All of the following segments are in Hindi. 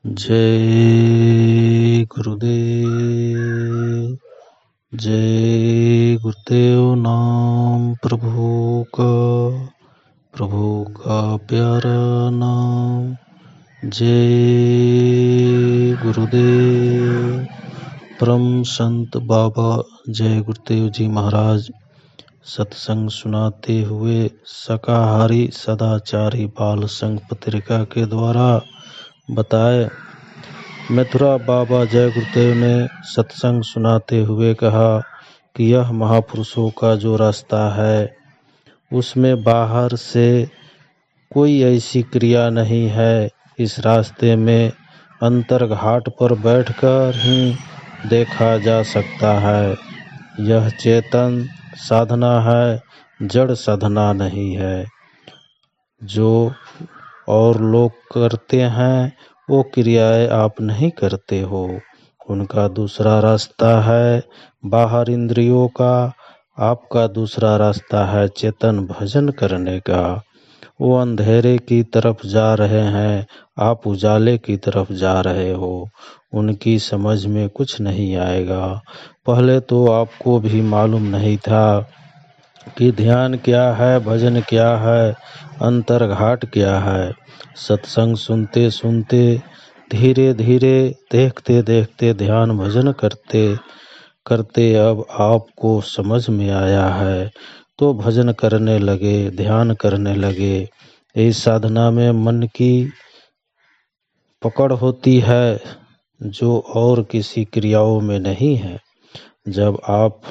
जय गुरुदेव। जय गुरुदेव। नाम प्रभु का प्यारा नाम। जय गुरुदेव। परम संत बाबा जय गुरुदेव जी महाराज सत्संग सुनाते हुए शाकाहारी सदाचारी बाल संघ पत्रिका के द्वारा बताए। मथुरा बाबा जय गुरुदेव ने सत्संग सुनाते हुए कहा कि यह महापुरुषों का जो रास्ता है उसमें बाहर से कोई ऐसी क्रिया नहीं है। इस रास्ते में अंतर्घाट पर बैठकर ही देखा जा सकता है। यह चेतन साधना है, जड़ साधना नहीं है। जो और लोग करते हैं वो क्रियाएं आप नहीं करते हो। उनका दूसरा रास्ता है बाहर इंद्रियों का, आपका दूसरा रास्ता है चेतन भजन करने का। वो अंधेरे की तरफ जा रहे हैं, आप उजाले की तरफ जा रहे हो। उनकी समझ में कुछ नहीं आएगा। पहले तो आपको भी मालूम नहीं था कि ध्यान क्या है, भजन क्या है, अंतर्घाट क्या है। सत्संग सुनते सुनते धीरे धीरे देखते देखते ध्यान भजन करते करते अब आपको समझ में आया है तो भजन करने लगे, ध्यान करने लगे। इस साधना में मन की पकड़ होती है जो और किसी क्रियाओं में नहीं है। जब आप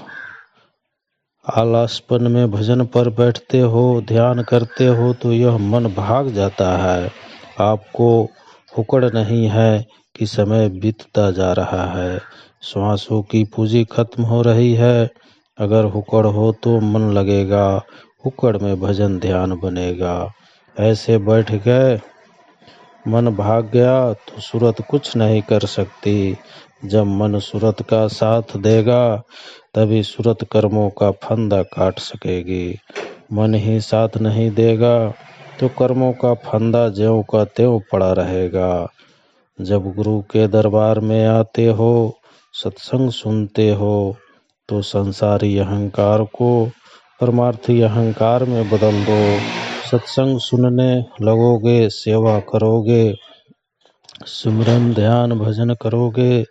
आलसपन में भजन पर बैठते हो, ध्यान करते हो तो यह मन भाग जाता है। आपको हुक्ड़ नहीं है कि समय बीतता जा रहा है, श्वासों की पूंजी खत्म हो रही है। अगर हुक्ड़ हो तो मन लगेगा, हुक्ड़ में भजन ध्यान बनेगा। ऐसे बैठ गए, मन भाग गया तो सूरत कुछ नहीं कर सकती। जब मन सूरत का साथ देगा तभी सूरत कर्मों का फंदा काट सकेगी। मन ही साथ नहीं देगा तो कर्मों का फंदा ज्यों का त्यों पड़ा रहेगा। जब गुरु के दरबार में आते हो, सत्संग सुनते हो तो संसारी अहंकार को परमार्थी अहंकार में बदल दो। सत्संग सुनने लगोगे, सेवा करोगे, सुमिरन ध्यान भजन करोगे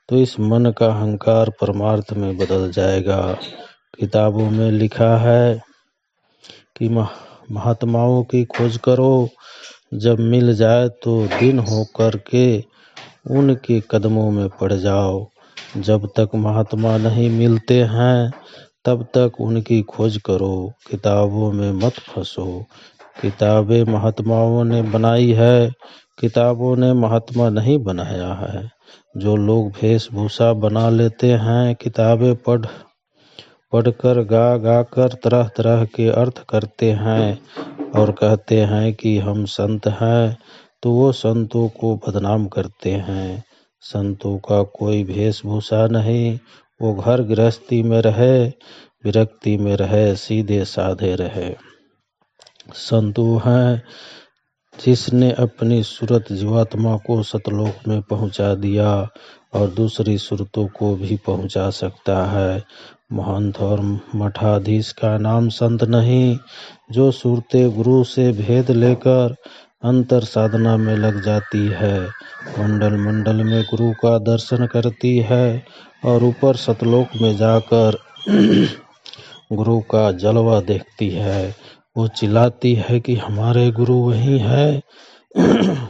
तो इस मन का अहंकार परमार्थ में बदल जाएगा। किताबों में लिखा है कि महात्माओं की खोज करो, जब मिल जाए तो दिन हो कर के उनके कदमों में पड़ जाओ। जब तक महात्मा नहीं मिलते हैं तब तक उनकी खोज करो, किताबों में मत फंसो। किताबें महात्माओं ने बनाई है, किताबों ने महात्मा नहीं बनाया है। जो लोग वेशभूषा बना लेते हैं, किताबें पढ़कर गा कर तरह तरह के अर्थ करते हैं और कहते हैं कि हम संत हैं, तो वो संतों को बदनाम करते हैं। संतों का कोई वेशभूषा नहीं, वो घर गृहस्थी में रहे, विरक्ति में रहे, सीधे साधे रहे। संत वो हैं जिसने अपनी सूरत जीवात्मा को सतलोक में पहुंचा दिया और दूसरी सूरतों को भी पहुंचा सकता है। महंत और मठाधीश का नाम संत नहीं। जो सूरतें गुरु से भेद लेकर अंतर साधना में लग जाती है, मंडल मंडल में गुरु का दर्शन करती है और ऊपर सतलोक में जाकर गुरु का जलवा देखती है, वो चिल्लाती है कि हमारे गुरु वही है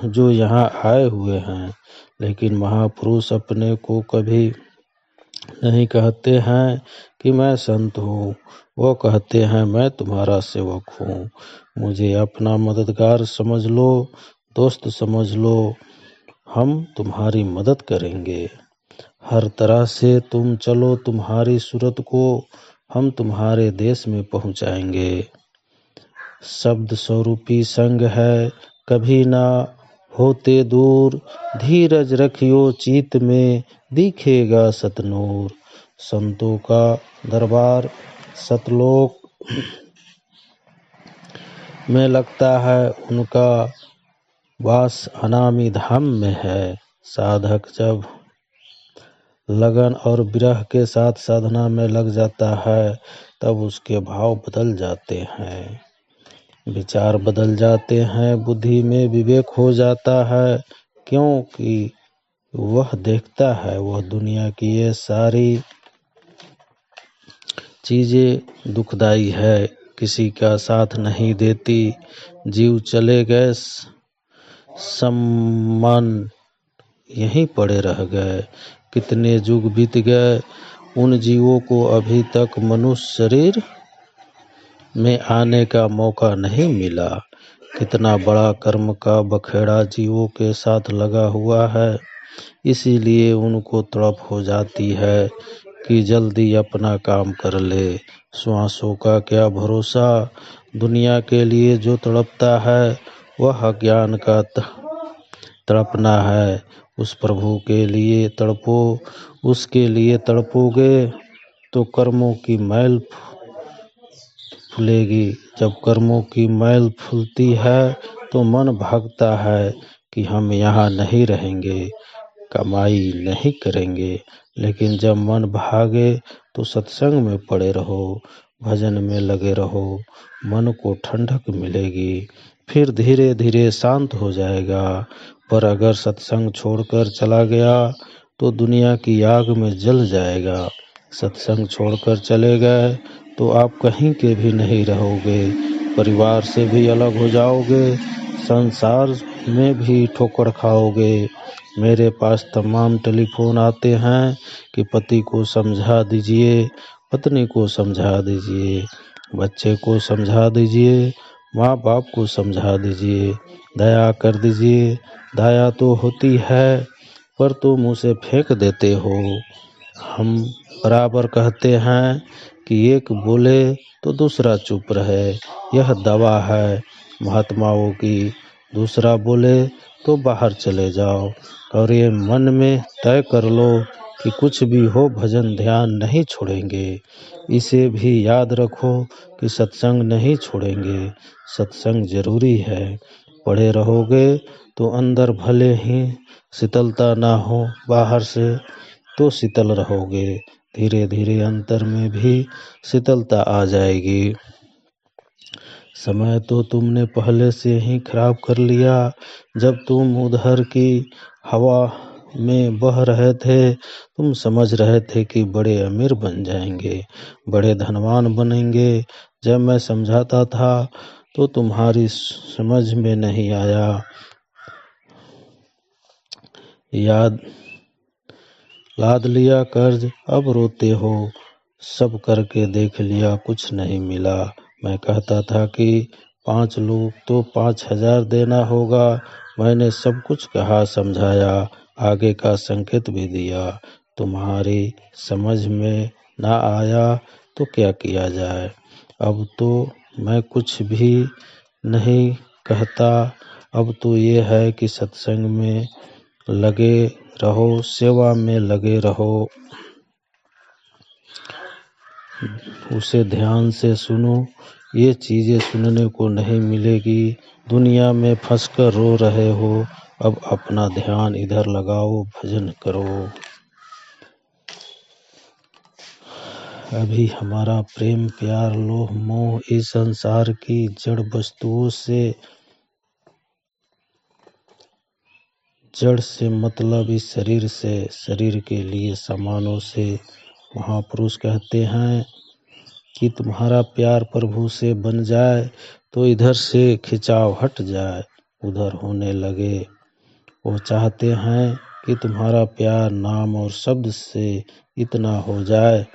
जो यहाँ आए हुए हैं। लेकिन महापुरुष अपने को कभी नहीं कहते हैं कि मैं संत हूँ, वो कहते हैं मैं तुम्हारा सेवक हूँ, मुझे अपना मददगार समझ लो, दोस्त समझ लो, हम तुम्हारी मदद करेंगे। हर तरह से तुम चलो, तुम्हारी सूरत को हम तुम्हारे देश में पहुँचाएंगे। शब्द स्वरूपी संग है, कभी ना होते दूर, धीरज रखियो चित में, दिखेगा सतनूर। संतों का दरबार सतलोक में लगता है, उनका वास अनामी धाम में है। साधक जब लगन और विरह के साथ साधना में लग जाता है तब उसके भाव बदल जाते हैं, विचार बदल जाते हैं, बुद्धि में विवेक हो जाता है, क्योंकि वह देखता है वह दुनिया की ये सारी चीजें दुखदाई है, किसी का साथ नहीं देती। जीव चले गए, सम्मान यहीं पड़े रह गए। कितने युग बीत गए, उन जीवों को अभी तक मनुष्य शरीर में आने का मौका नहीं मिला। कितना बड़ा कर्म का बखेड़ा जीवों के साथ लगा हुआ है, इसीलिए उनको तड़प हो जाती है कि जल्दी अपना काम कर ले। श्वासों का क्या भरोसा, दुनिया के लिए जो तड़पता है वह अज्ञान का तड़पना है। उस प्रभु के लिए तड़पो, उसके लिए तड़पोगे तो कर्मों की मैल फूलेगी। जब कर्मों की मैल फूलती है तो मन भागता है कि हम यहाँ नहीं रहेंगे, कमाई नहीं करेंगे। लेकिन जब मन भागे तो सत्संग में पड़े रहो, भजन में लगे रहो, मन को ठंडक मिलेगी, फिर धीरे धीरे शांत हो जाएगा। पर अगर सत्संग छोड़कर चला गया तो दुनिया की आग में जल जाएगा। सत्संग छोड़कर चले गए तो आप कहीं के भी नहीं रहोगे, परिवार से भी अलग हो जाओगे, संसार में भी ठोकर खाओगे। मेरे पास तमाम टेलीफोन आते हैं कि पति को समझा दीजिए, पत्नी को समझा दीजिए, बच्चे को समझा दीजिए, माँ बाप को समझा दीजिए, दया कर दीजिए। दया तो होती है पर तुम उसे फेंक देते हो। हम बराबर कहते हैं कि एक बोले तो दूसरा चुप रहे, यह दवा है महात्माओं की। दूसरा बोले तो बाहर चले जाओ और ये मन में तय कर लो कि कुछ भी हो भजन ध्यान नहीं छोड़ेंगे। इसे भी याद रखो कि सत्संग नहीं छोड़ेंगे, सत्संग जरूरी है। पढ़े रहोगे तो अंदर भले ही शीतलता ना हो, बाहर से तो शीतल रहोगे, धीरे धीरे अंतर में भी शीतलता आ जाएगी। समय तो तुमने पहले से ही खराब कर लिया। जब तुम उधर की हवा में बह रहे थे, तुम समझ रहे थे कि बड़े अमीर बन जाएंगे, बड़े धनवान बनेंगे। जब मैं समझाता था तो तुम्हारी समझ में नहीं आया। लाद लिया कर्ज, अब रोते हो। सब करके देख लिया, कुछ नहीं मिला। मैं कहता था कि 5 लोग तो 5,000 देना होगा। मैंने सब कुछ कहा, समझाया, आगे का संकेत भी दिया। तुम्हारी समझ में ना आया तो क्या किया जाए। अब तो मैं कुछ भी नहीं कहता। अब तो ये है कि सत्संग में लगे रहो, सेवा में लगे रहो, उसे ध्यान से सुनो। ये चीजें सुनने को नहीं मिलेगी। दुनिया में फंसकर रो रहे हो, अब अपना ध्यान इधर लगाओ, भजन करो। अभी हमारा प्रेम प्यार लोभ मोह इस संसार की जड़ वस्तुओं से, जड़ से मतलब इस शरीर से, शरीर के लिए सामानों से। महापुरुष कहते हैं कि तुम्हारा प्यार प्रभु से बन जाए तो इधर से खिंचाव हट जाए, उधर होने लगे। वो चाहते हैं कि तुम्हारा प्यार नाम और शब्द से इतना हो जाए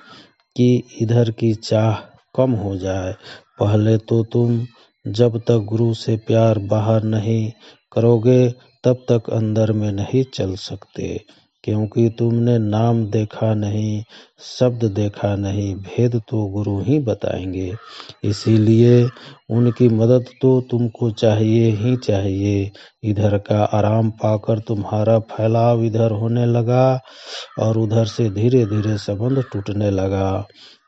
कि इधर की चाह कम हो जाए। पहले तो तुम जब तक गुरु से प्यार बाहर नहीं करोगे तब तक अंदर में नहीं चल सकते, क्योंकि तुमने नाम देखा नहीं, शब्द देखा नहीं, भेद तो गुरु ही बताएंगे। इसीलिए उनकी मदद तो तुमको चाहिए ही चाहिए। इधर का आराम पाकर तुम्हारा फैलाव इधर होने लगा और उधर से धीरे धीरे संबंध टूटने लगा।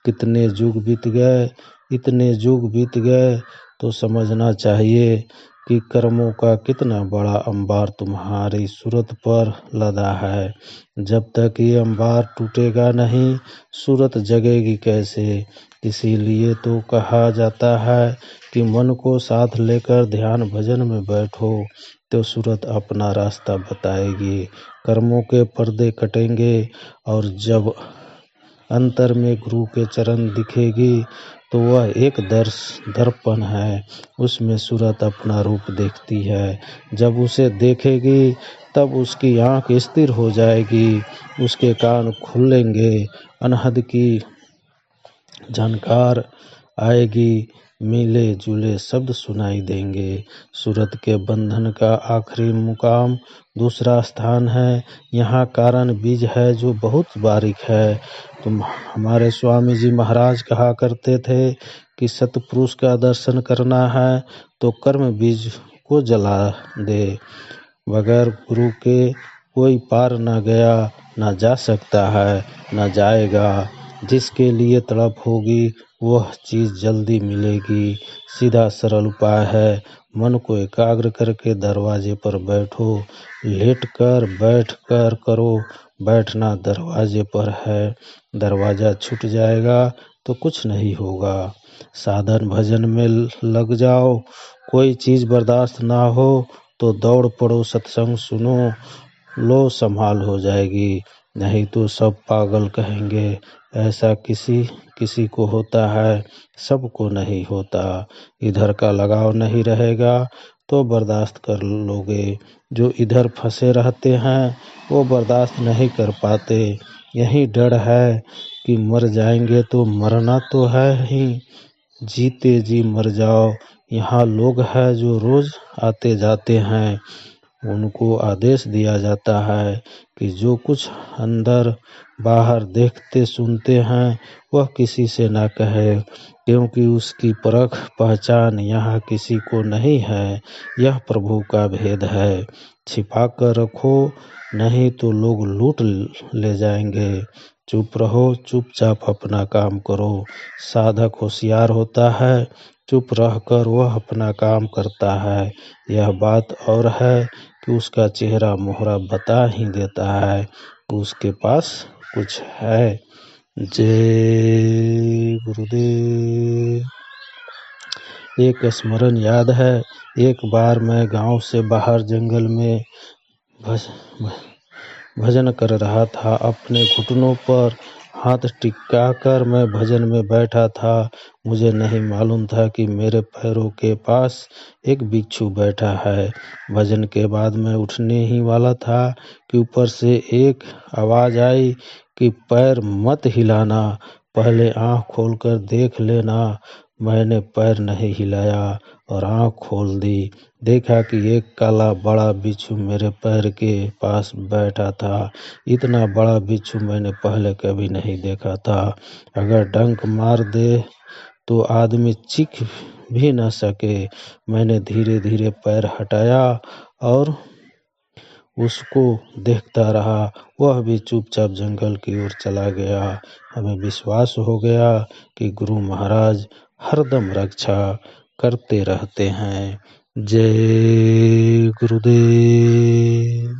कितने युग बीत गए, इतने युग बीत गए तो समझना चाहिए कि कर्मों का कितना बड़ा अंबार तुम्हारी सूरत पर लदा है। जब तक ये अंबार टूटेगा नहीं, सूरत जगेगी कैसे। इसीलिए तो कहा जाता है कि मन को साथ लेकर ध्यान भजन में बैठो तो सूरत अपना रास्ता बताएगी। कर्मों के पर्दे कटेंगे और जब अंतर में गुरु के चरण दिखेगी तो वह एक दर्पण है, उसमें सूरत अपना रूप देखती है। जब उसे देखेगी तब उसकी आँख स्थिर हो जाएगी, उसके कान खुलेंगे, अनहद की झनकार आएगी, मिले जुले शब्द सुनाई देंगे। सूरत के बंधन का आखिरी मुकाम दूसरा स्थान है। यहाँ कारण बीज है जो बहुत बारीक है। तुम हमारे स्वामी जी महाराज कहा करते थे कि सतपुरुष का दर्शन करना है तो कर्म बीज को जला दे। बगैर गुरु के कोई पार न गया, न जा सकता है, न जाएगा। जिसके लिए तड़प होगी वह चीज़ जल्दी मिलेगी। सीधा सरल उपाय है, मन को एकाग्र करके दरवाजे पर बैठो। लेट कर बैठ कर करो, बैठना दरवाजे पर है। दरवाज़ा छूट जाएगा तो कुछ नहीं होगा। साधन भजन में लग जाओ, कोई चीज़ बर्दाश्त ना हो तो दौड़ पड़ो, सत्संग सुनो, लो संभाल हो जाएगी। नहीं तो सब पागल कहेंगे। ऐसा किसी को होता है, सबको नहीं होता। इधर का लगाव नहीं रहेगा तो बर्दाश्त कर लोगे। जो इधर फंसे रहते हैं वो बर्दाश्त नहीं कर पाते। यही डर है कि मर जाएंगे तो मरना तो है ही, जीते जी मर जाओ। यहाँ लोग हैं जो रोज आते जाते हैं, उनको आदेश दिया जाता है कि जो कुछ अंदर बाहर देखते सुनते हैं वह किसी से ना कहे, क्योंकि उसकी परख पहचान यहाँ किसी को नहीं है। यह प्रभु का भेद है। छिपा कर रखो, नहीं तो लोग लूट ले जाएंगे। चुप रहो, चुपचाप अपना काम करो। साधक होशियार होता है, चुप रहकर वह अपना काम करता है। यह बात और है कि उसका चेहरा मोहरा बता ही देता है कि उसके पास कुछ है। जय गुरुदेव। एक स्मरण याद है, एक बार मैं गांव से बाहर जंगल में भजन कर रहा था। अपने घुटनों पर हाथ टिकाकर मैं भजन में बैठा था। मुझे नहीं मालूम था कि मेरे पैरों के पास एक बिच्छू बैठा है। भजन के बाद मैं उठने ही वाला था कि ऊपर से एक आवाज़ आई कि पैर मत हिलाना, पहले आँख खोलकर देख लेना। मैंने पैर नहीं हिलाया और आँख खोल दी। देखा कि एक काला बड़ा बिच्छू मेरे पैर के पास बैठा था। इतना बड़ा बिच्छू मैंने पहले कभी नहीं देखा था। अगर डंक मार दे तो आदमी चीख भी न सके। मैंने धीरे धीरे पैर हटाया और उसको देखता रहा। वह भी चुपचाप जंगल की ओर चला गया। हमें विश्वास हो गया कि गुरु महाराज हरदम रक्षा करते रहते हैं। जय गुरुदेव।